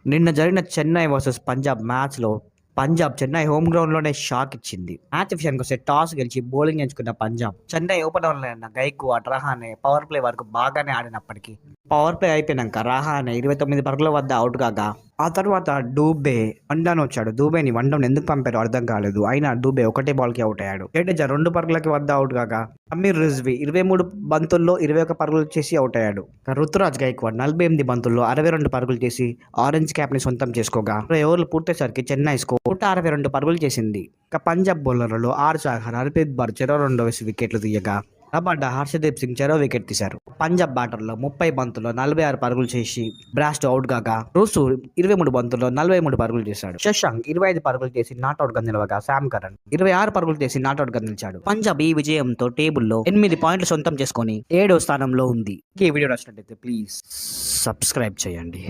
నిన్న జరిగిన చెన్నై వర్సెస్ పంజాబ్ మ్యాచ్‌లో పంజాబ్ చెన్నై హోమ్ గ్రౌండ్‌లోనే షాక్ ఇచ్చింది. మ్యాచ్ విషయానికొస్తే టాస్ గెలిచి బౌలింగ్ ఎంచుకున్న పంజాబ్ చెన్నై ఓపెనర్లైన గైక్వాడ్, రహానె పవర్ ప్లే వరకు బాగానే ఆడినప్పటికీ పవర్ ప్లే అయిపోయినాక రహానె 29 పరుగుల వద్ద అవుట్ కాగా ఆ తర్వాత డూబే వన్ డౌన్ వచ్చాడు. డూబేని వన్ డౌన్ ఎందుకు పంపారో అర్థం కాలేదు. అయినా డూబే ఒకటే బాల్‌కి అవుట్ అయ్యాడు. జడేజా 2 పరుగులకి వద్ద అవుట్ కాగా అమీర్ రిజ్వీ 23 బంతుల్లో 21 పరుగులు చేసి అవుట్ అయ్యాడు. రుతురాజ్ గైక్వాడ్ 48 బంతుల్లో 62 పరుగులు చేసి ఆరెంజ్ క్యాప్ ని సొంతం చేసుకోగా 20 ఓవర్లు పూర్తయ్యేసరికి చెన్నై స్కోర్ 162 పరుగులు చేసింది. ఇక పంజాబ్ బౌలర్లలో ఆర్ చాహర్, హర్ప్రీత్ బర్ చెరో 2 వికెట్లు తీయగా రబాడా, హర్షదీప్ సింగ్ చెరో వికెట్ తీశారు. పంజాబ్ బ్యాటర్లో 30 బంతుల్లో 46 పరుగులు చేసి బ్రాస్ట్ అవుట్ కాగా రూసు 23 బంతుల్లో 43 పరుగులు చేశాడు. శశాంక్ 25 పరుగులు చేసి నాట్అవుట్ గా నిలవగా శామ్ కరణ్ 26 పరుగులు చేసి నాట్అవుట్ గా నిలిచాడు. పంజాబ్ ఈ విజయంతో టేబుల్లో 8 పాయింట్లు సొంతం చేసుకొని 7వ స్థానంలో ఉంది. ఈ వీడియో నచ్చినట్లయితే ప్లీజ్ సబ్స్క్రైబ్ చేయండి.